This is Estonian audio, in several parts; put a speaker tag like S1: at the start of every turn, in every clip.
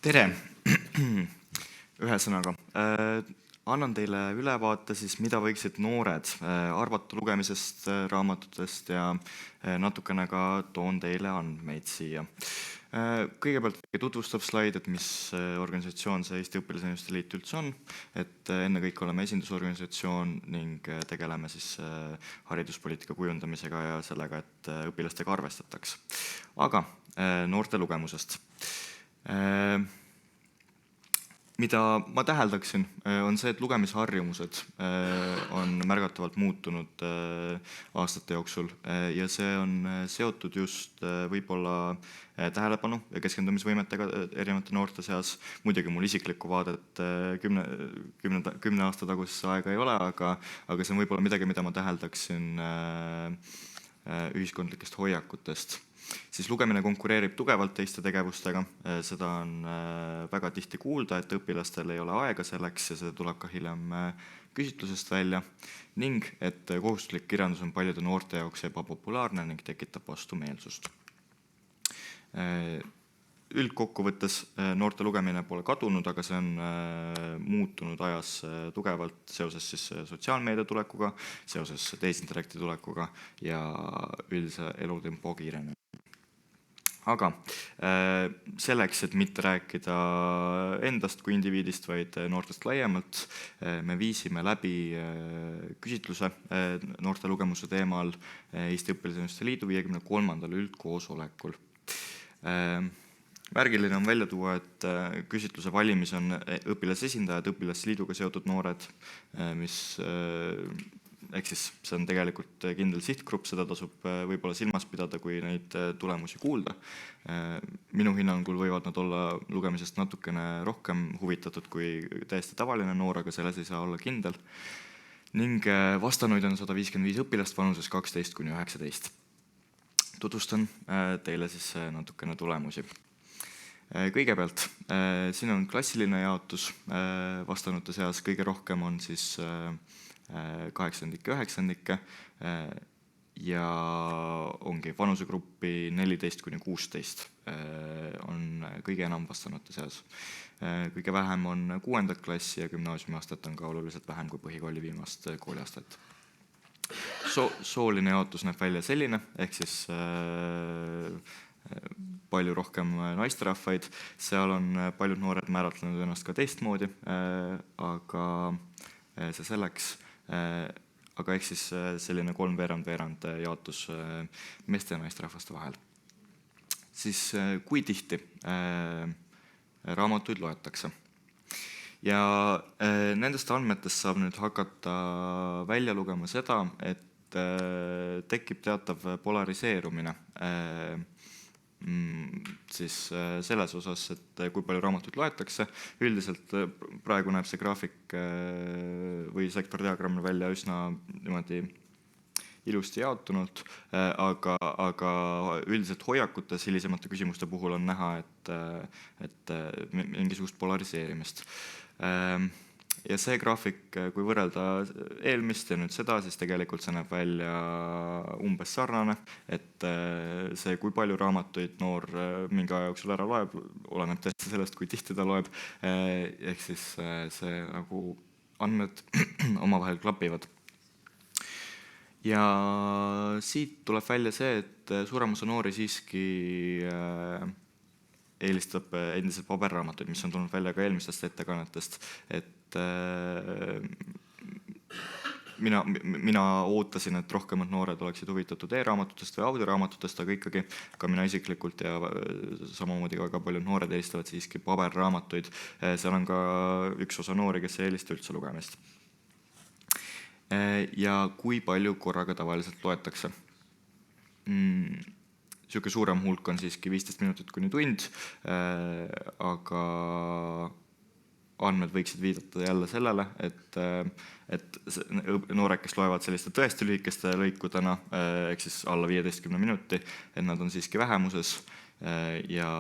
S1: Tere! Ühesõnaga, annan teile ülevaate siis, mida võiksid noored arvata lugemisest, raamatutest ja natukene ka toon teile andmeid siia. Kõigepealt tutvustav slaid, et mis organisatsioon see Eesti Õpilasesinduste Liit üldse on, et ennekõike oleme esindusorganisatsioon ning tegeleme siis hariduspoliitika kujundamisega ja sellega, et õpilastega arvestataks. Aga noorte lugemusest. Mida ma täheldaksin, on see, et lugemisharjumused on märgatavalt muutunud aastate jooksul ja see on seotud just võib-olla tähelepanu ja keskendumisvõimetega erinevate noorte seas. Muidugi mul isiklikku vaadet 10 aasta tagusesse aega ei ole, aga see on võib-olla midagi, mida ma täheldaksin ühiskondlikest hoiakutest. Siis lugemine konkureerib tugevalt teiste tegevustega, seda on väga tihti kuulda, et õpilastel ei ole aega selleks ja see tuleb ka hiljem küsitlusest välja ning et kohustuslik kirjandus on paljude noorte jaoks ebapopulaarne ning tekitab vastumeelsust. Üldkokkuvõttes noorte lugemine pole kadunud, aga see on muutunud ajas tugevalt seoses siis sotsiaalmeedia tulekuga, seoses tehisintellekti tulekuga ja üldise elutempo kiirenemisega. Aga selleks, et mitte rääkida endast kui indiviidist, vaid noortest laiemalt, me viisime läbi küsitluse noorte lugemuse teemal Eesti Õpilasesinduste Liidu 53. üldkoosolekul. Märgiline on välja tuua, et küsitluse valimis on õpilasesindajad, õpilasliiduga seotud noored, mis ehk siis see on tegelikult kindel sihtgrupp, seda tasub võib-olla silmas pidada, kui neid tulemusi kuulda. Minu hinnangul võivad nad olla lugemisest natukene rohkem huvitatud kui täiesti tavaline noor, aga selles ei saa olla kindel. Ning vastanuid on 155 õpilast vanuses 12–19. Tutvustan teile siis natukene tulemusi. Kõigepealt, siin on klassiline jaotus vastanute seas, kõige rohkem on siis 8-9 ja ongi vanusegruppi 14–16 on kõige enam vastanute seas. Kõige vähem on 6. klassi ja gümnaasiumiastet on ka oluliselt vähem kui põhikooli viimast kooliastet. Sooline jaotus näeb välja selline, ehk siis palju rohkem naisterahvaid, seal on paljud noored määratlenud ennast ka teistmoodi, aga see selleks, aga ehk siis selline 3/3 jaotus meeste ja naisterahvaste vahel. Siis kui tihti raamatuid loetakse? Ja nendest andmetest saab nüüd hakata välja lugema seda, et tekib teatav polariseerumine siis selles osas, et kui palju raamatuid loetakse. Üldiselt praegu näeb see graafik või sektordiagramm välja üsna niimoodi ilusti jaotunult, aga üldiselt hoiakutes hilisemate küsimuste puhul on näha, et mingisugust polariseerimist. Ja see graafik, kui võrrelda eelmist ja nüüd seda, siis tegelikult see näeb välja umbes sarnane, et see, kui palju raamatuid noor mingi aja jooksul ära loeb, oleneb tõesti sellest, kui tihti ta loeb, ehk siis see nagu andmed omavahel klapivad. Ja siit tuleb välja see, et suurem osa noori siiski eelistab endiselt paberraamatuid, mis on tulnud välja ka eelmistest ettekannetest, et mina ootasin, et rohkemad noored oleksid huvitatud e-raamatutest või audioraamatutest, aga ikkagi ka mina isiklikult ja samamoodi ka väga paljud noored eelistavad siiski paberraamatuid. Seal on ka üks osa noori, kes ei eelista üldse lugemist. Ja kui palju korraga tavaliselt loetakse? Siuke suurem hulk on siiski 15 minutit kuni tund, aga andmed võiksid viidata jälle sellele, et noored, kes loevad selliste tõesti lühikeste lõikudena, ehk siis alla 15 minuti, et nad on siiski vähemuses ja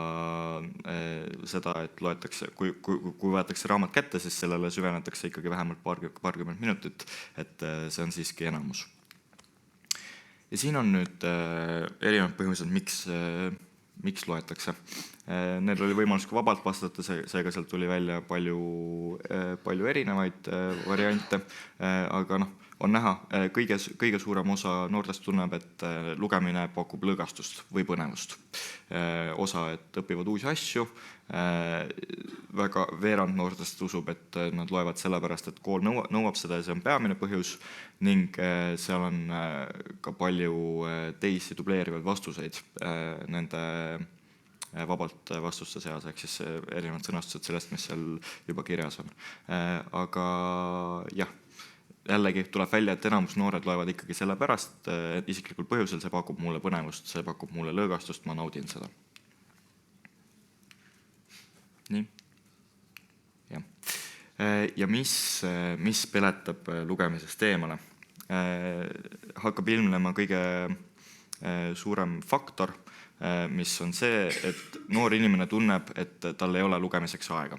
S1: seda, et loetakse, kui võetakse raamat kätte, siis sellele süvenetakse ikkagi vähemalt paarkümmend minutit, et see on siiski enamus. Ja siin on nüüd erinevad põhjused, miks miks loetakse. Neil oli võimalus ka vabalt vastata, seega sealt tuli välja palju erinevaid variante, aga on näha, kõige suurem osa noortest tunneb, et lugemine pakub lõõgastust või põnevust. Osa, et õpivad uusi asju, väga veerand noortest usub, et nad loevad sellepärast, et kool nõuab seda ja see on peamine põhjus, ning seal on ka palju teisi dubleerivaid vastuseid nende vabalt vastuste seas, ehk siis erinevad sõnastused sellest, mis seal juba kirjas on. Aga jah, jällegi tuleb välja, et enamus noored loevad ikkagi sellepärast, et isiklikul põhjusel see pakub mulle põnevust, see pakub mulle lõõgastust, ma naudin seda. Nii. Jah. Ja mis peletab lugemisest eemale? Hakkab ilmnema kõige suurem faktor, mis on see, et noor inimene tunneb, et tal ei ole lugemiseks aega.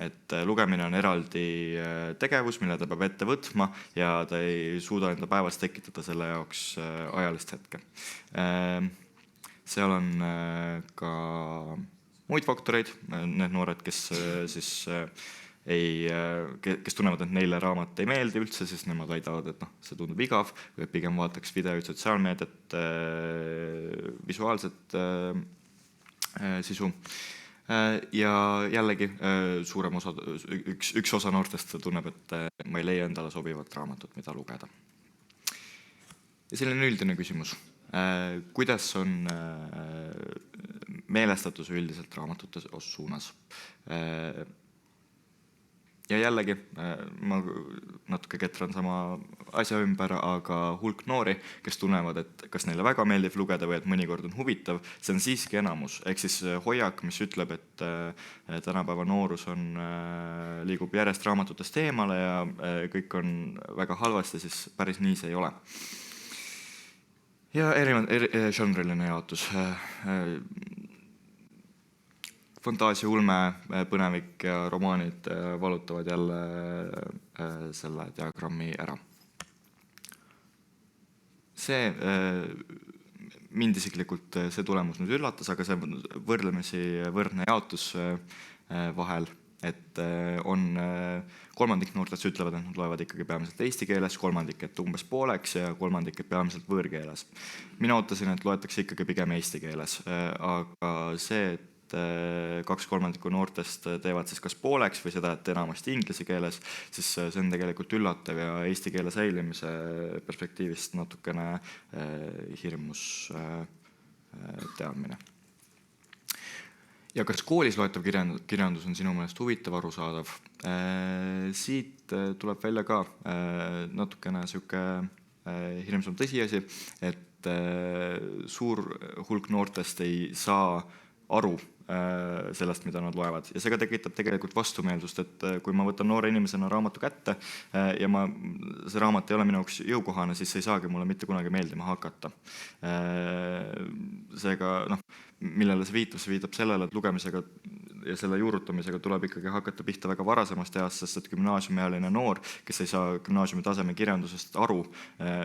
S1: Et lugemine on eraldi tegevus, mille ta peab ette võtma ja ta ei suuda enda päevas tekitada selle jaoks ajalist hetke. Seal on ka muid faktoreid, need noored, kes tunnevad, et neile raamat ei meeldi üldse, siis nemad väidavad, et see tundub igav, või pigem vaataks videoid, sotsiaalmeediat, visuaalset sisu. Ja jällegi üks osa noortest tunneb, et ma ei leia endale sobivat raamatut, mida lugeda. Ja selline üldine küsimus. Kuidas on meelestatus üldiselt raamatute suunas? Ja jällegi, ma natuke ketran sama asja ümber, aga hulk noori, kes tunnevad, et kas neile väga meeldib lugeda või et mõnikord on huvitav, see on siiski enamus. Ehk siis hoiak, mis ütleb, et tänapäeva noorus liigub järjest raamatutest eemale ja kõik on väga halvasti, siis päris nii see ei ole. Ja žanriline jaotus. Fantaasia, ulme, põnevik ja romaanid valutavad jälle selle diagrammi ära. Mind isiklikult see tulemus nüüd üllatas, aga see võrdlemisi võrdne jaotus vahel, et on kolmandik noortest ütlevad, et nad loevad ikkagi peamiselt eesti keeles, kolmandik, et umbes pooleks ja kolmandik, et peamiselt võõrkeeles. Mina ootasin, et loetakse ikkagi pigem eesti keeles, aga see, et 2/3 noortest teevad siis kas pooleks või seda, et enamasti inglise keeles, siis see on tegelikult üllatav ja eesti keele säilimise perspektiivist natukene hirmus teadmine. Ja kas koolis loetav kirjandus on sinu meelest huvitav, arusaadav? Siit tuleb välja ka natukene siuke hirmsam tõsiasi, et suur hulk noortest ei saa aru sellest, mida nad loevad. Ja see ka tekitab tegelikult vastumeelsust, et kui ma võtan noore inimesena raamatu kätte ja see raamat ei ole minu jaoks jõukohane, siis ei saagi mulle mitte kunagi meeldima hakata. Seega, millele see viitab sellele, et lugemisega ja selle juurutamisega tuleb ikkagi hakata pihta väga varasemast east, sest et gümnaasiumiealine noor, kes ei saa gümnaasiumi taseme kirjandusest aru,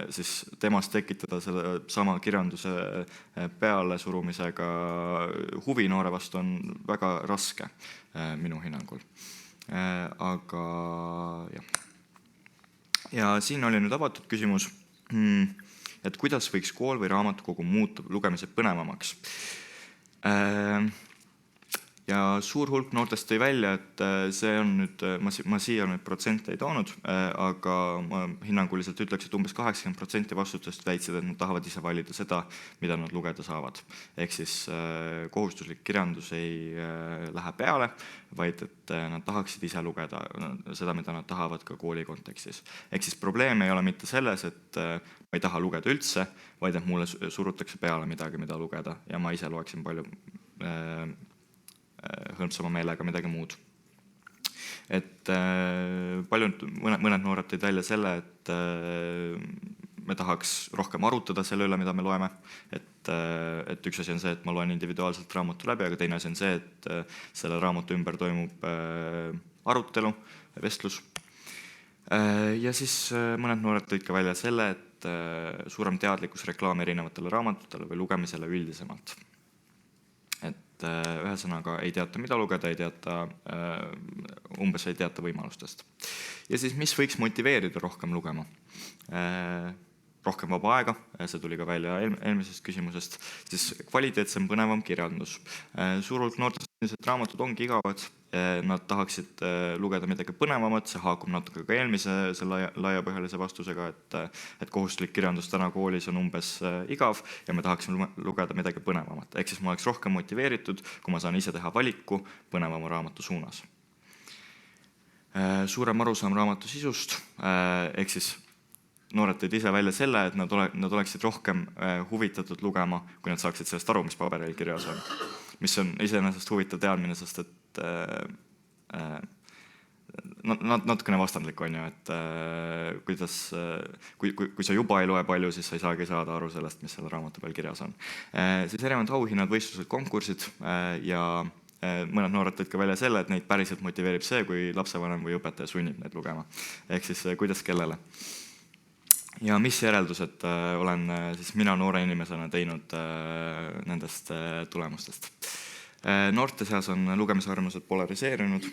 S1: siis temast tekitada selle sama kirjanduse peale surumisega huvi noore vastu on väga raske minu hinnangul. Aga jah. Ja siin oli nüüd avatud küsimus, et kuidas võiks kool või raamatukogu muuta lugemise põnevamaks. Ja suur hulk noortest tõi välja, et see on nüüd, ma siia nüüd protsente ei toonud, aga ma hinnanguliselt ütleks, et umbes 80% vastutest väitsid, et nad tahavad ise valida seda, mida nad lugeda saavad. Ehk siis kohustuslik kirjandus ei lähe peale, vaid et nad tahaksid ise lugeda seda, mida nad tahavad ka kooli kontekstis. Ehk siis probleem ei ole mitte selles, et ma ei taha lugeda üldse, vaid et mulle surutakse peale midagi, mida lugeda ja ma ise loeksin palju hõlpsama meelega midagi muud. Et mõned noored tõid välja selle, et me tahaks rohkem arutada selle üle, mida me loeme. Et üks asi on see, et ma loen individuaalselt raamatu läbi, aga teine asi on see, et selle raamatu ümber toimub arutelu, vestlus. Ja siis mõned noored tõid ka välja selle, et suurem teadlikkus reklaami erinevatele raamatutele või lugemisele üldisemalt. et ühesõnaga ei teata, mida lugeda, umbes ei teata võimalustest. Ja siis, mis võiks motiveerida rohkem lugema? Rohkem vaba aega, see tuli ka välja eelmisest küsimusest, siis kvaliteetsem, põnevam kirjandus. Suur hulk noortest raamatud ongi igavad, nad tahaksid lugeda midagi põnevamat, see haakub natuke ka eelmise laiapõhjalise vastusega, et kohustuslik kirjandus täna koolis on umbes igav ja me tahaksime lugeda midagi põnevamat. Ehk siis ma oleks rohkem motiveeritud, kui ma saan ise teha valiku põnevama raamatu suunas. Suurem arusaam raamatu sisust, ehk siis noored tõid ise välja selle, et nad oleksid rohkem huvitatud lugema, kui nad saaksid sellest aru, mis paberil kirjas on. Mis on iseenesest huvitav teadmine, sest et natukene vastandlik on ju, et kui sa juba ei loe palju, siis sa ei saagi saada aru sellest, mis selle raamatu peal kirjas on. Siis erinevad auhinnad, võistlused, konkursid ja mõned noored tõid ka välja selle, et neid päriselt motiveerib see, kui lapsevanem või õpetaja sunnib neid lugema. Ehk siis kuidas kellele. Ja mis järeldused olen siis mina noore inimesena teinud nendest tulemustest? Noorte seas on lugemisharjumused polariseerunud.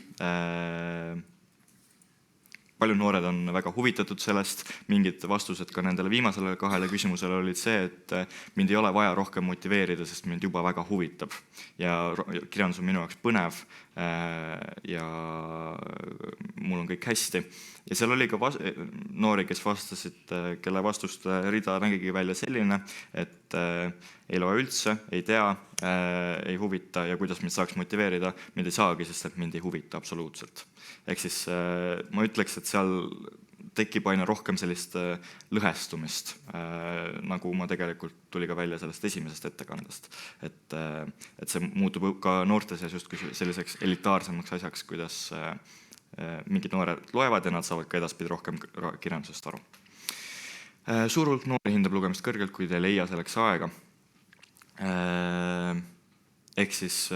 S1: Paljud noored on väga huvitatud sellest, mingid vastused ka nendele viimasele 2 küsimusele olid see, et mind ei ole vaja rohkem motiveerida, sest mind juba väga huvitab. Ja kirjandus on minu jaoks põnev ja mul on kõik hästi. Ja seal oli ka noori, kes vastasid, kelle vastust rida nägigi välja selline, et ei loe üldse, ei tea, ei huvita ja kuidas mind saaks motiveerida, mind ei saagi, sest et mind ei huvita absoluutselt. Ehk siis ma ütleks, et seal tekib aina rohkem sellist lõhestumist, nagu ma tegelikult tuli ka välja sellest esimesest ettekandest. Et see muutub ka noorte seas justkui selliseks elitaarsemaks asjaks, kuidas mingid noored loevad ja nad saavad ka edaspidi rohkem kirjandusest aru. Suur hulk noori hindab lugemist kõrgelt, kuid ei leia selleks aega. Ehk siis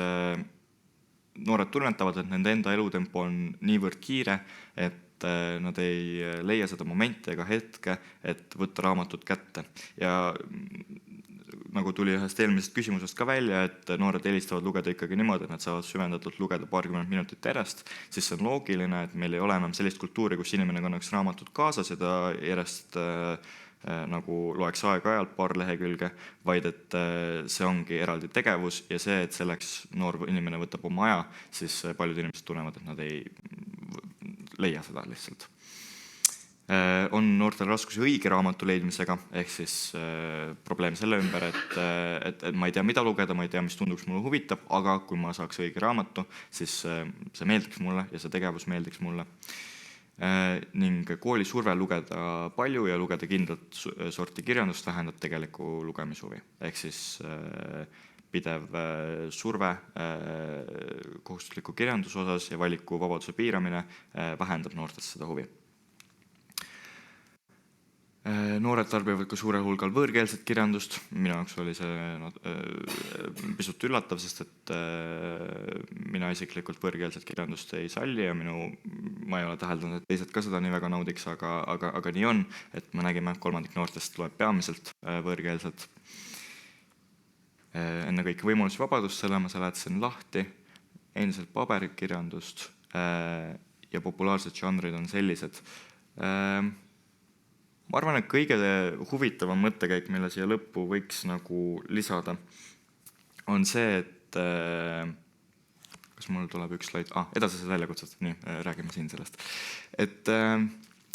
S1: noored tunnetavad, et nende enda elutempo on niivõrd kiire, et nad ei leia seda momenti ega hetke, et võtta raamatut kätte. Ja nagu tuli ühest eelmisest küsimusest ka välja, et noored eelistavad lugeda ikkagi niimoodi, et nad saavad süvendatult lugeda paarkümmend minutit järjest, siis see on loogiline, et meil ei ole enam sellist kultuuri, kus inimene kannaks raamatut kaasas ja ta järjest nagu loeks aeg-ajalt paar lehekülge, vaid et see ongi eraldi tegevus ja see, et selleks noor inimene võtab oma aja, siis paljud inimesed tunnevad, et nad ei leia seda lihtsalt. On noortel raskusi õige raamatu leidmisega, ehk siis probleem selle ümber, et ma ei tea, mida lugeda, ma ei tea, mis tunduks mulle huvitab, aga kui ma saaks õige raamatu, siis see meeldiks mulle ja see tegevus meeldiks mulle. Ning kooli surve lugeda palju ja lugeda kindlat sorti kirjandust vähendab tegeliku lugemishuvi. Ehk siis pidev surve kohustusliku kirjanduse osas ja valiku vabaduse piiramine vähendab noortest seda huvi. Noored tarbivad ka suurel hulgal võõrkeelset kirjandust. Minu jaoks oli see pisut üllatav, sest et mina isiklikult võõrkeelset kirjandust ei salli ja ma ei ole täheldanud, et teised ka seda nii väga naudiks, aga nii on, et me nägime, et 3% noortest loeb peamiselt võõrkeelset. Enne kõik võimalusi vabadust, selle ma seletasin lahti, endiselt paberikirjandust ja populaarsed žanrid on sellised. Ma arvan, et kõige huvitavam mõttekäik, mille siia lõppu võiks nagu lisada, on see, et kas mul tuleb üks slaid? Edasised väljakutsed, nii, räägime siin sellest. Et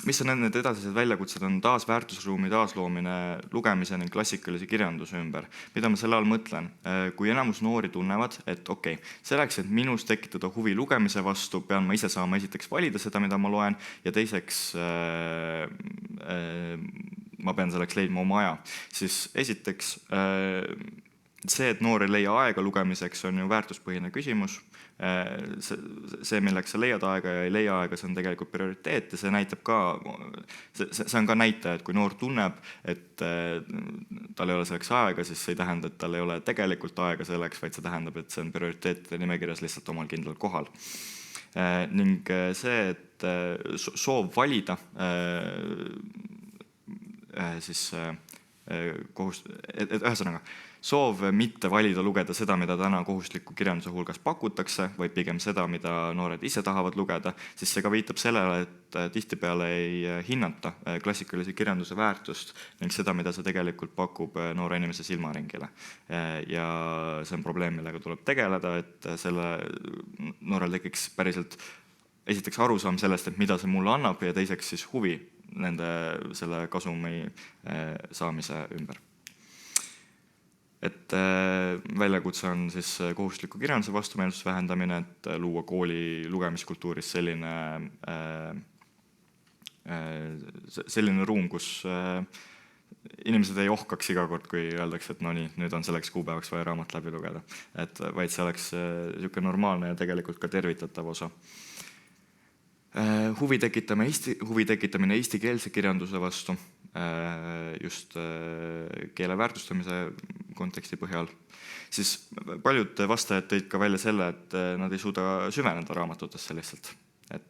S1: mis on need edasised väljakutsed, on taas väärtusruumi taasloomine lugemise ning klassikalise kirjanduse ümber. Mida ma selle all mõtlen? Kui enamus noori tunnevad, et okei, selleks, et minus tekitada huvi lugemise vastu, pean ma ise saama esiteks valida seda, mida ma loen, ja teiseks ma pean selleks leidma oma aja. Siis esiteks see, et noor ei leia aega lugemiseks, on ju väärtuspõhine küsimus. See, milleks sa leiad aega ja ei leia aega, see on tegelikult prioriteet ja see näitab ka, see on ka näitaja, et kui noor tunneb, et tal ei ole selleks aega, siis see ei tähenda, et tal ei ole tegelikult aega selleks, vaid see tähendab, et see on prioriteetide nimekirjas lihtsalt omal kindlal kohal. Ning see, et soov valida siis ühesõnaga, soov mitte valida lugeda seda, mida täna kohustusliku kirjanduse hulgas pakutakse, vaid pigem seda, mida noored ise tahavad lugeda, siis see ka viitab sellele, et tihtipeale ei hinnata klassikalise kirjanduse väärtust ning seda, mida see tegelikult pakub noore inimese silmaringile. Ja see on probleem, millega tuleb tegeleda, et selle noorel tekiks päriselt esiteks arusaam sellest, et mida see mulle annab ja teiseks siis huvi selle kasumi saamise ümber. Et väljakutse on siis kohustusliku kirjanduse vastumeelsuse vähendamine, et luua kooli lugemiskultuuris selline ruum, kus inimesed ei ohkaks iga kord, kui öeldakse, et no nii, nüüd on selleks kuupäevaks vaja raamat läbi lugeda. Vaid see oleks niisugune normaalne ja tegelikult ka tervitatav osa. Huvi tekitamine eestikeelse kirjanduse vastu, just keele väärtustamise konteksti põhjal, siis paljud vastajad tõid ka välja selle, et nad ei suuda süveneda raamatutesse lihtsalt. Ja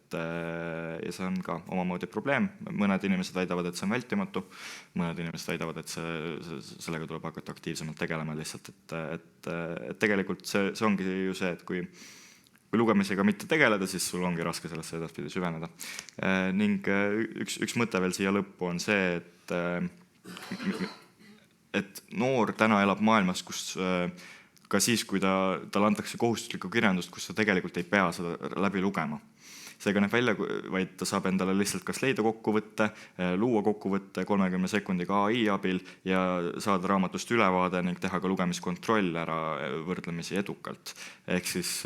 S1: see on ka omamoodi probleem. Mõned inimesed väidavad, et see on vältimatu, mõned inimesed väidavad, et sellega tuleb hakata aktiivsemalt tegelema lihtsalt. Et tegelikult see ongi ju see, et kui lugemisega mitte tegeleda, siis sul ongi raske sellesse edaspidi süveneda. Ning üks mõte veel siia lõppu on see, et noor täna elab maailmas, kus ka siis, kui tal antakse kohustuslikku kirjandust, kus ta tegelikult ei pea seda läbi lugema. Seega näeb välja, vaid ta saab endale lihtsalt kas leida kokkuvõtte, luua kokkuvõtte 30 sekundiga AI abil ja saada raamatust ülevaade ning teha ka lugemiskontroll ära võrdlemisi edukalt. Ehk siis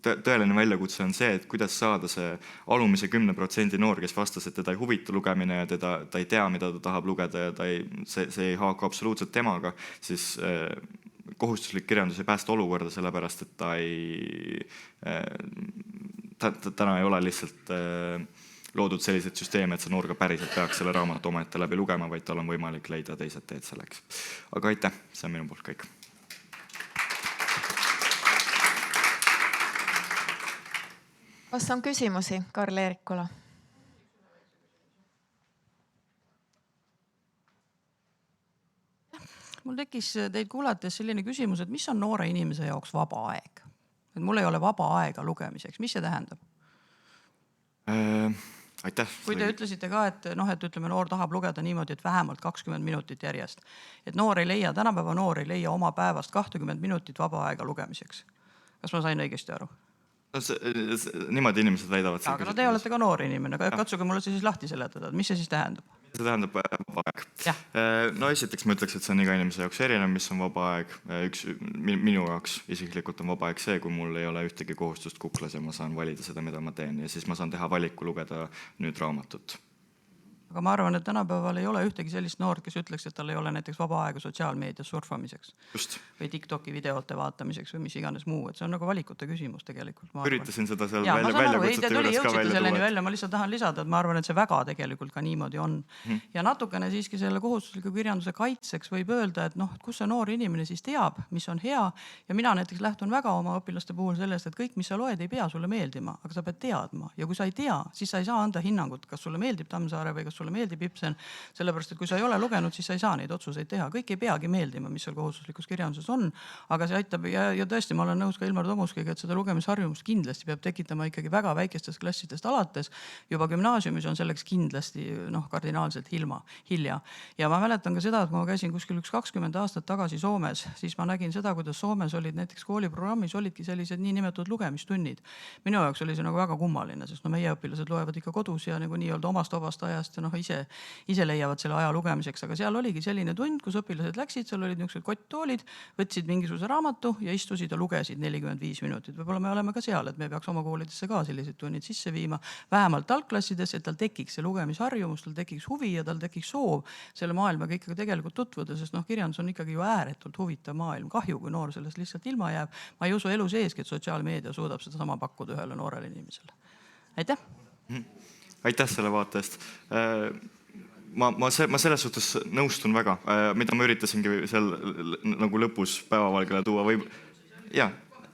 S1: tõeline väljakutse on see, et kuidas saada see alumise 10% noor, kes vastas, et teda ei huvita lugemine ja ta ei tea, mida ta tahab lugeda ja see ei haaku absoluutselt temaga, siis kohustuslik kirjandus ei päästa olukorda, sellepärast, et täna ei ole lihtsalt loodud sellised süsteeme, et see noor ka päriselt peaks selle raamatu omaette läbi lugema, vaid tal on võimalik leida teised teed selleks. Aga aitäh, see on minu poolt kõik.
S2: Kas on küsimusi Karl Eerikule?
S3: Mul tekkis teid kuulates selline küsimus, et mis on noore inimese jaoks vaba aeg? Et mul ei ole vaba aega lugemiseks. Mis see tähendab?
S1: Aitäh.
S3: Kui te ütlesite ka, et ütleme, noor tahab lugeda niimoodi, et vähemalt 20 minutit järjest. Et tänapäeva noor ei leia oma päevast 20 minutit vaba aega lugemiseks. Kas ma sain õigesti aru?
S1: Niimoodi inimesed väidavad.
S3: Aga te olete ka noor inimene, katsuge mulle siis lahti seletada, mis see siis tähendab?
S1: See tähendab vaba aeg. No esiteks ma ütleks, et see on iga inimese jaoks erinev, mis on vaba aeg. Minu jaoks isiklikult on vaba aeg see, kui mul ei ole ühtegi kohustust kuklas ja ma saan valida seda, mida ma teen ja siis ma saan teha valiku lugeda nüüd raamatut. Aga
S3: ma arvan, et tänapäeval ei ole ühtegi sellist noort, kes ütleks, et tal ei ole näiteks vaba aega sotsiaalmeedias surfamiseks.
S1: Just.
S3: Või TikToki videote vaatamiseks või mis iganes muu. Et see on nagu valikute küsimus tegelikult.
S1: Üritasin seda seal
S3: väljakutsete juures ka välja. Ma lihtsalt tahan lisada, et ma arvan, et see väga tegelikult ka niimoodi on. Ja natukene siiski selle kohustusliku kirjanduse kaitseks võib öelda, et kus see noor inimene siis teab, mis on hea. Ja mina näiteks lähtun väga oma õpilaste puhul sellest, et kõik, mis sa loed, ei pea sulle meeldima, aga sa pead teadma. Ja kui sa ei tea, siis sa ei saa anda hinnangut, kas sulle meeldib Tammsaare või kas sulle meeldib Ibsen, sellepärast, et kui sa ei ole lugenud, siis sa ei saa neid otsuseid teha. Kõik ei peagi meeldima, mis seal kohustuslikus kirjanduses on, aga see aitab ja tõesti, ma olen nõus ka Ilmar Tomuskiga, et seda lugemisharjumust kindlasti peab tekitama ikkagi väga väikestest klassidest alates. Juba gümnaasiumis on selleks kindlasti kardinaalselt hilja. Ja ma mäletan ka seda, et kui ma käisin kuskil 20 aastat tagasi Soomes, siis ma nägin seda, kuidas Soomes olid näiteks kooliprogrammis olidki sellised niinimetatud lugemistunnid. Minu jaoks oli see nagu väga kummaline, sest meie õpilased loevad ikka kodus ja nagu nii-öelda omast ajast ja ise leiavad selle aja lugemiseks, aga seal oligi selline tund, kus õpilased läksid, seal olid niisugused kotttoolid, võtsid mingisuguse raamatu ja istusid ja lugesid 45 minutit. Võib-olla me oleme ka seal, et me peaks oma koolidesse ka sellised tunnid sisse viima, vähemalt algklassides, et tal tekiks see lugemisharjumus, tal tekiks huvi ja tal tekiks soov selle maailmaga ikkagi tegelikult tutvuda, sest kirjandus on ikkagi ju ääretult huvitav maailm. Kahju, kui noor sellest lihtsalt ilma jääb. Ma ei usu elu seeski, et sotsiaalmeedia suudab seda sama pakkuda ühele noorele inimesele. Aitäh!
S1: Aitäh selle vaate eest. Ma selles suhtes nõustun väga, mida ma üritasingi seal nagu lõpus päevavalgele tuua.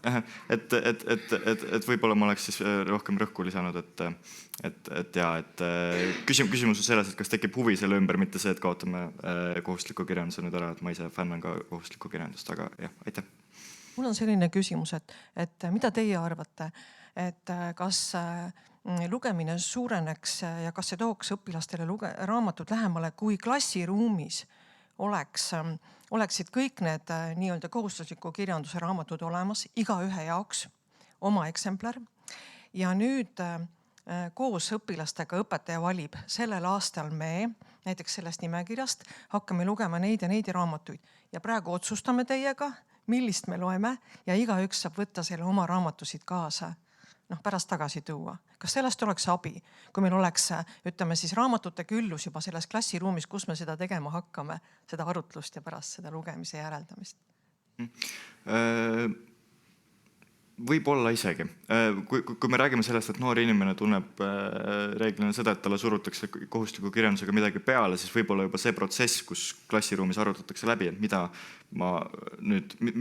S1: et võib-olla ma oleks siis rohkem rõhku lisanud, et küsimus on selles, et kas tekib huvi selle ümber, mitte see, et kaotame kohustusliku kirjanduse nüüd ära, et ma ise fänn on ka kohustuslikku kirjandust, aga jah, aitäh.
S4: Mul on selline küsimus, et mida teie arvate, et kas lugemine suureneks ja kas see tooks õpilastele raamatud lähemale, kui klassiruumis oleksid kõik need nii-öelda kohustusliku kirjanduse raamatud olemas, igaühe jaoks oma eksemplar ja nüüd koos õpilastega õpetaja valib. Sellel aastal me näiteks sellest nimekirjast hakkame lugema neid ja neid raamatuid ja praegu otsustame teiega, millist me loeme ja igaüks saab võtta selle oma raamatusid kaasa, pärast tagasi tuua. Kas sellest oleks abi, kui meil oleks, ütleme siis raamatute küllus juba selles klassiruumis, kus me seda tegema hakkame, seda arutlust ja pärast seda lugemise järeldamist?
S1: Võib-olla isegi. Kui me räägime sellest, et noor inimene tunneb reeglina seda, et talle surutakse kohustusliku kirjandusega midagi peale, siis võib-olla juba see protsess, kus klassiruumis arutatakse läbi, et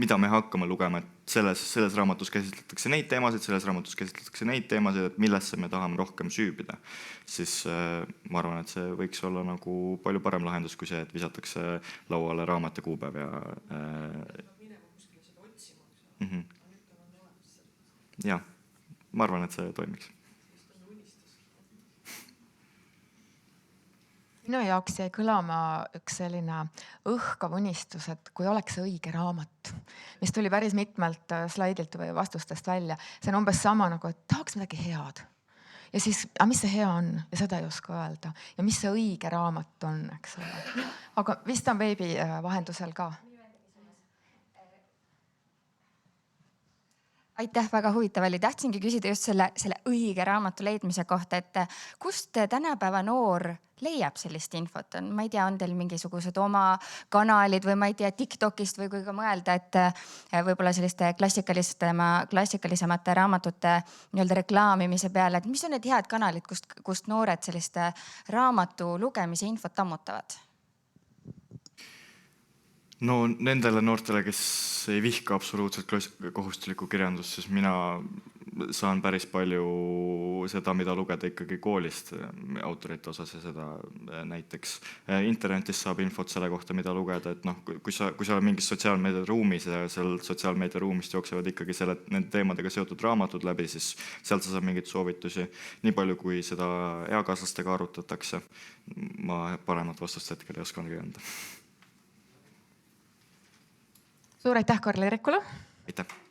S1: mida me hakkame lugema, et selles raamatus käsitletakse neid teemasid, selles raamatus käsitletakse neid teemasid, et millesse me tahame rohkem süübida. Siis ma arvan, et see võiks olla nagu palju parem lahendus kui see, et visatakse lauale raamat ja kuupäev ja ja, ma arvan, et see toimiks.
S2: Minu jaoks jäi kõlama üks selline õhkav unistus, et kui oleks õige raamat, mis tuli päris mitmelt slaidilt või vastustest välja. See on umbes sama nagu, et tahaks midagi head. Ja siis, mis see hea on? Ja seda ei oska öelda. Ja mis see õige raamat on, eks ole. Aga vist on veebi vahendusel ka.
S5: Aitäh, väga huvitav oli. Tahtsingi küsida just selle õige raamatu leidmise kohta, et kust tänapäeva noor leiab sellist infot? Ma ei tea, on teil mingisugused oma kanalid või ma ei tea, TikTokist või kui ka mõelda, et võib-olla selliste klassikalisemate raamatute nii-öelda reklaamimise peale, et mis on need head kanalid, kust noored selliste raamatu lugemise infot ammutavad?
S1: No nendele noortele, kes ei vihka absoluutselt kohustuslikku kirjandust, siis mina saan päris palju seda, mida lugeda ikkagi koolist autorite osas ja seda näiteks internetis saab infot selle kohta, mida lugeda, et kui sa oled mingis sotsiaalmeedia ruumis ja seal sotsiaalmeedia ruumist jooksevad ikkagi nende teemadega seotud raamatud läbi, siis sealt sa saab mingeid soovitusi. Nii palju, kui seda eakaaslastega arutatakse, ma paremat vastust hetkel ei oskangi anda.
S2: Suur aitäh Karl Eerikule!
S1: Aitäh!